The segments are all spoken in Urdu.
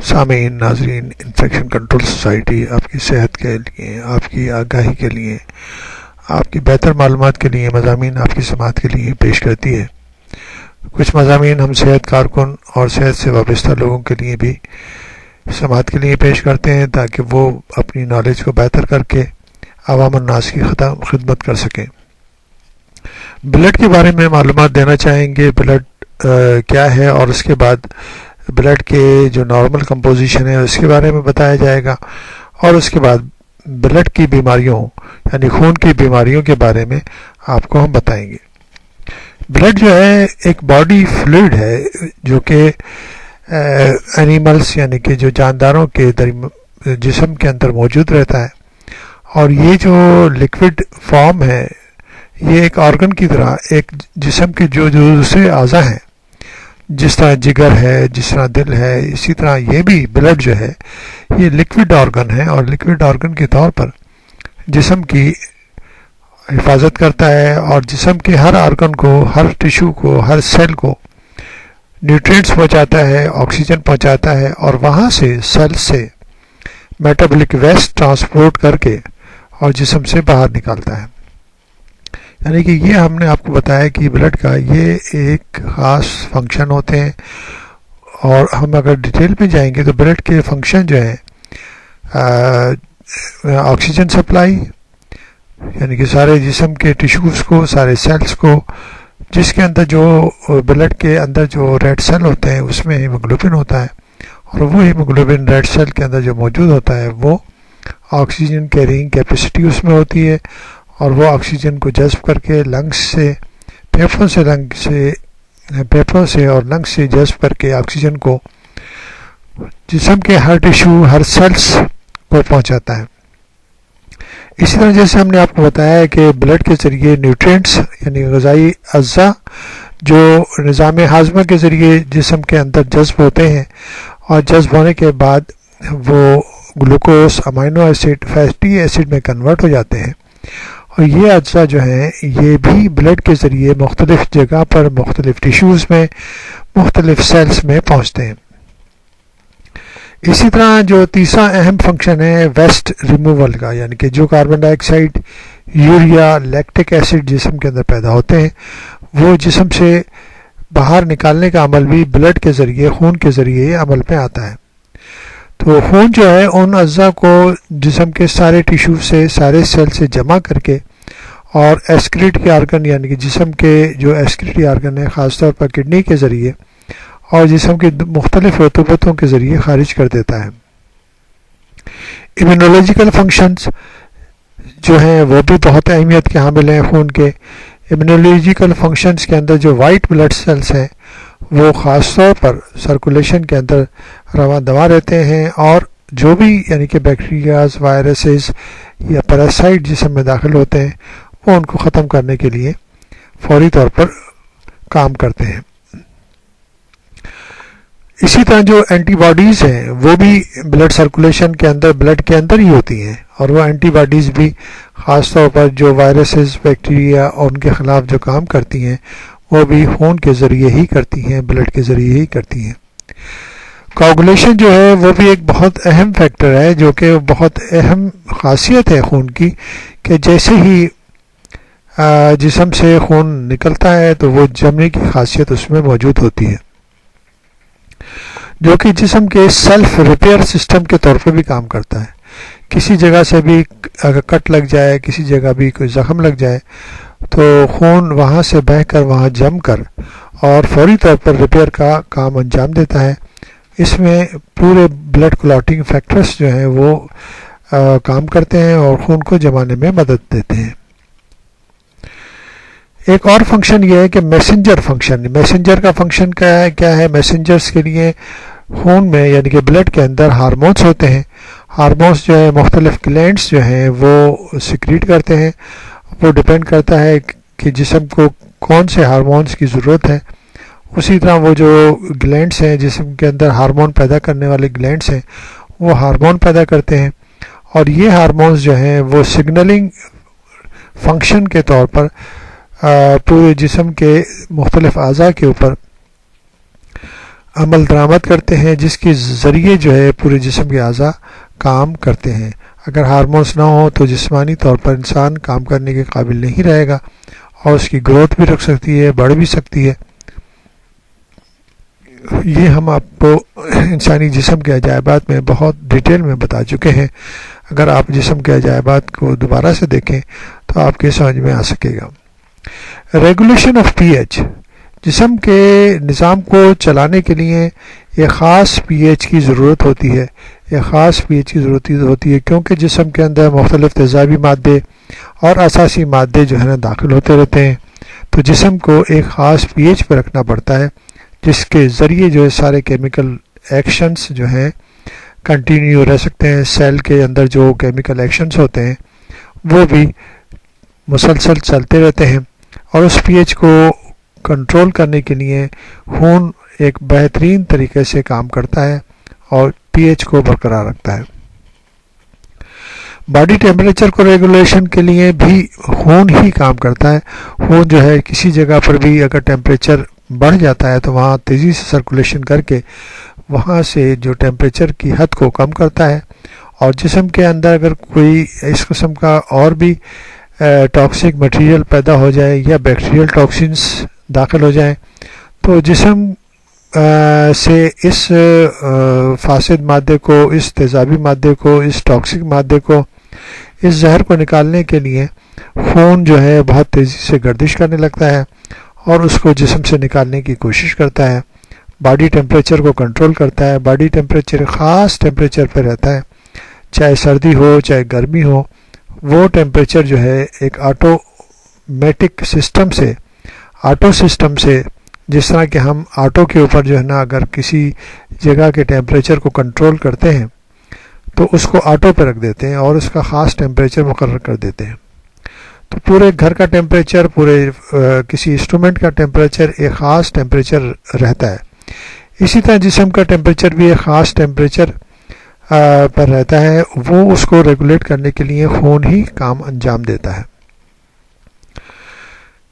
سامعین ناظرین، انفیکشن کنٹرول سوسائٹی آپ کی صحت کے لیے، آپ کی آگاہی کے لیے، آپ کی بہتر معلومات کے لیے مضامین آپ کی سماعت کے لیے پیش کرتی ہے۔ کچھ مضامین ہم صحت کارکن اور صحت سے وابستہ لوگوں کے لیے بھی سماعت کے لیے پیش کرتے ہیں تاکہ وہ اپنی نالج کو بہتر کر کے عوام الناس کی خدمت کر سکیں۔ بلڈ کے بارے میں معلومات دینا چاہیں گے۔ بلڈ کیا ہے، اور اس کے بعد بلڈ کے جو نارمل کمپوزیشن ہے اس کے بارے میں بتایا جائے گا، اور اس کے بعد بلڈ کی بیماریوں یعنی خون کی بیماریوں کے بارے میں آپ کو ہم بتائیں گے۔ بلڈ جو ہے ایک باڈی فلوئڈ ہے جو کہ اینیملز یعنی کہ جو جانداروں کے جسم کے اندر موجود رہتا ہے، اور یہ جو لیکوڈ فارم ہے یہ ایک آرگن کی طرح ایک جسم کے جو دوسرے اعضاء ہیں، جس طرح جگر ہے، جس طرح دل ہے، اسی طرح یہ بھی بلڈ جو ہے یہ لیکوڈ آرگن ہے، اور لیکوڈ آرگن کے طور پر جسم کی حفاظت کرتا ہے، اور جسم کے ہر آرگن کو، ہر ٹیشو کو، ہر سیل کو نیوٹرینٹس پہنچاتا ہے، آکسیجن پہنچاتا ہے، اور وہاں سے سیل سے میٹابولک ویسٹ ٹرانسپورٹ کر کے اور جسم سے باہر نکالتا ہے۔ یعنی کہ یہ ہم نے آپ کو بتایا کہ بلڈ کا یہ ایک خاص فنکشن ہوتے ہیں، اور ہم اگر ڈیٹیل میں جائیں گے تو بلڈ کے فنکشن جو ہیں آکسیجن سپلائی یعنی کہ سارے جسم کے ٹیشوز کو، سارے سیلز کو، جس کے اندر جو بلڈ کے اندر جو ریڈ سیل ہوتے ہیں اس میں ہیموگلوبن ہوتا ہے، اور وہ ہیموگلوبن ریڈ سیل کے اندر جو موجود ہوتا ہے وہ آکسیجن کیرینگ کیپیسٹی اس میں ہوتی ہے، اور وہ آکسیجن کو جذب کر کے لنگس سے، پھیپھڑوں سے اور لنگس سے جذب کر کے آکسیجن کو جسم کے ہر ٹیشو، ہر سیلز کو پہنچاتا ہے۔ اسی طرح جیسے ہم نے آپ کو بتایا ہے کہ بلڈ کے ذریعے نیوٹرینٹس یعنی غذائی اجزاء جو نظام ہاضمہ کے ذریعے جسم کے اندر جذب ہوتے ہیں، اور جذب ہونے کے بعد وہ glucose, amino acid, fatty acid میں کنورٹ ہو جاتے ہیں، اور یہ اجزاء جو ہیں یہ بھی بلڈ کے ذریعے مختلف جگہ پر، مختلف ٹیشوز میں، مختلف سیلز میں پہنچتے ہیں۔ اسی طرح جو تیسرا اہم فنکشن ہے ویسٹ ریموول کا، یعنی کہ جو کاربن ڈائی آکسائڈ، یوریا، لیکٹک ایسڈ جسم کے اندر پیدا ہوتے ہیں وہ جسم سے باہر نکالنے کا عمل بھی بلڈ کے ذریعے، خون کے ذریعے عمل میں آتا ہے۔ تو خون جو ہے ان اجزاء کو جسم کے سارے ٹیشو سے، سارے سیل سے جمع کر کے، اور ایکسکریٹری آرگن یعنی کہ جسم کے جو ایکسکریٹری آرگن ہے خاص طور پر کڈنی کے ذریعے اور جسم کے مختلف رطوبتوں کے ذریعے خارج کر دیتا ہے۔ امیونولوجیکل فنکشنز جو ہیں وہ بھی بہت اہمیت کے حامل ہیں خون کے۔ امیونولوجیکل فنکشنز کے اندر جو وائٹ بلڈ سیلز ہیں وہ خاص طور پر سرکولیشن کے اندر رواں دواں رہتے ہیں، اور جو بھی یعنی کہ بیکٹیریاز، وائرسز یا پیراسائٹ جسم میں داخل ہوتے ہیں وہ ان کو ختم کرنے کے لیے فوری طور پر کام کرتے ہیں۔ اسی طرح جو اینٹی باڈیز ہیں وہ بھی بلڈ سرکولیشن کے اندر، بلڈ کے اندر ہی ہوتی ہیں، اور وہ اینٹی باڈیز بھی خاص طور پر جو وائرسز، بیکٹیریا اور ان کے خلاف جو کام کرتی ہیں وہ بھی خون کے ذریعے ہی کرتی ہیں، بلڈ کے ذریعے ہی کرتی ہیں۔ کوگولیشن جو ہے وہ بھی ایک بہت اہم فیکٹر ہے، جو کہ بہت اہم خاصیت ہے خون کی، کہ جیسے ہی جسم سے خون نکلتا ہے تو وہ جمنے کی خاصیت اس میں موجود ہوتی ہے، جو کہ جسم کے سیلف ریپیئر سسٹم کے طور پہ بھی کام کرتا ہے۔ کسی جگہ سے بھی اگر کٹ لگ جائے، کسی جگہ بھی کوئی زخم لگ جائے تو خون وہاں سے بہہ کر وہاں جم کر اور فوری طور پر ریپیئر کا کام انجام دیتا ہے۔ اس میں پورے بلڈ کلاٹنگ فیکٹرز جو ہیں وہ کام کرتے ہیں اور خون کو جمانے میں مدد دیتے ہیں۔ ایک اور فنکشن یہ ہے کہ میسنجر فنکشن۔ میسنجر کا فنکشن کیا ہے؟ میسنجرز کے لیے خون میں یعنی کہ بلڈ کے اندر ہارمونز ہوتے ہیں۔ ہارمونز جو ہے مختلف گلینڈز جو ہیں وہ سیکریٹ کرتے ہیں۔ وہ ڈپینڈ کرتا ہے کہ جسم کو کون سے ہارمونز کی ضرورت ہے۔ اسی طرح وہ جو گلینڈز ہیں جسم کے اندر ہارمون پیدا کرنے والے گلینڈز ہیں وہ ہارمون پیدا کرتے ہیں، اور یہ ہارمونز جو ہیں وہ سگنلنگ فنکشن کے طور پر پورے جسم کے مختلف اعضاء کے اوپر عمل درآمد کرتے ہیں جس کے ذریعے جو ہے پورے جسم کے اعضاء کام کرتے ہیں۔ اگر ہارمونس نہ ہو تو جسمانی طور پر انسان کام کرنے کے قابل نہیں رہے گا اور اس کی گروتھ بھی رکھ سکتی ہے، بڑھ بھی سکتی ہے۔ یہ ہم آپ کو انسانی جسم کے عجائبات میں بہت ڈیٹیل میں بتا چکے ہیں۔ اگر آپ جسم کے عجائبات کو دوبارہ سے دیکھیں تو آپ کے سمجھ میں آ سکے گا۔ ریگولیشن آف پی ایچ، جسم کے نظام کو چلانے کے لیے ایک خاص پی ایچ کی ضرورت ہوتی ہے، ایک خاص پی ایچ کی ضرورت ہوتی ہے کیونکہ جسم کے اندر مختلف تیزابی مادے اور اساسی مادے جو ہے نا داخل ہوتے رہتے ہیں، تو جسم کو ایک خاص پی ایچ پہ رکھنا پڑتا ہے جس کے ذریعے جو ہے سارے کیمیکل ایکشنز جو ہیں کنٹینیو رہ سکتے ہیں۔ سیل کے اندر جو کیمیکل ایکشنز ہوتے ہیں وہ بھی مسلسل چلتے رہتے ہیں، اور اس پی ایچ کو کنٹرول کرنے کے لیے خون ایک بہترین طریقے سے کام کرتا ہے اور پی ایچ کو برقرار رکھتا ہے۔ باڈی ٹیمپریچر کو ریگولیشن کے لیے بھی خون ہی کام کرتا ہے۔ خون جو ہے کسی جگہ پر بھی اگر ٹیمپریچر بڑھ جاتا ہے تو وہاں تیزی سے سرکولیشن کر کے وہاں سے جو ٹیمپریچر کی حد کو کم کرتا ہے، اور جسم کے اندر اگر کوئی اس قسم کا اور بھی ٹاکسک مٹیریل پیدا ہو جائے یا بیکٹیریل ٹاکسنز داخل ہو جائیں تو جسم سے اس فاسد مادے کو، اس تیزابی مادے کو، اس ٹاکسک مادے کو، اس زہر کو نکالنے کے لیے خون جو ہے بہت تیزی سے گردش کرنے لگتا ہے اور اس کو جسم سے نکالنے کی کوشش کرتا ہے۔ باڈی ٹیمپریچر کو کنٹرول کرتا ہے۔ باڈی ٹیمپریچر خاص ٹیمپریچر پہ رہتا ہے، چاہے سردی ہو چاہے گرمی ہو۔ وہ ٹیمپریچر جو ہے ایک آٹومیٹک سسٹم سے، آٹو سسٹم سے، جس طرح کہ ہم آٹو کے اوپر جو ہے نا اگر کسی جگہ کے ٹیمپریچر کو کنٹرول کرتے ہیں تو اس کو آٹو پہ رکھ دیتے ہیں اور اس کا خاص ٹیمپریچر مقرر کر دیتے ہیں۔ تو پورے گھر کا ٹیمپریچر، پورے کسی انسٹرومنٹ کا ٹیمپریچر ایک خاص ٹیمپریچر رہتا ہے۔ اسی طرح جسم کا ٹیمپریچر بھی ایک خاص ٹیمپریچر پر رہتا ہے، وہ اس کو ریگولیٹ کرنے کے لیے خون ہی کام انجام دیتا ہے۔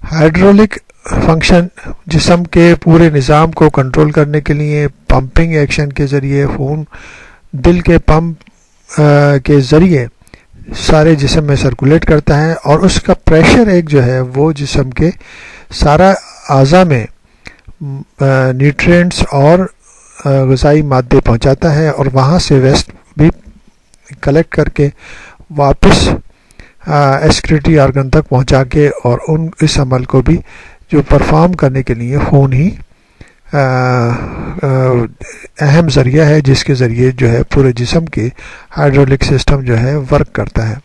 ہائیڈرولک فنکشن، جسم کے پورے نظام کو کنٹرول کرنے کے لیے پمپنگ ایکشن کے ذریعے خون دل کے پمپ کے ذریعے سارے جسم میں سرکولیٹ کرتا ہے، اور اس کا پریشر ایک جو ہے وہ جسم کے سارا اعضاء میں نیوٹرینٹس اور غذائی مادے پہنچاتا ہے، اور وہاں سے ویسٹ بھی کلیکٹ کر کے واپس ایکسکریٹری آرگن تک پہنچا کے، اور اس عمل کو بھی جو پرفارم کرنے کے لیے خون ہی اہم ذریعہ ہے جس کے ذریعے جو ہے پورے جسم کے ہائیڈرولک سسٹم جو ہے ورک کرتا ہے۔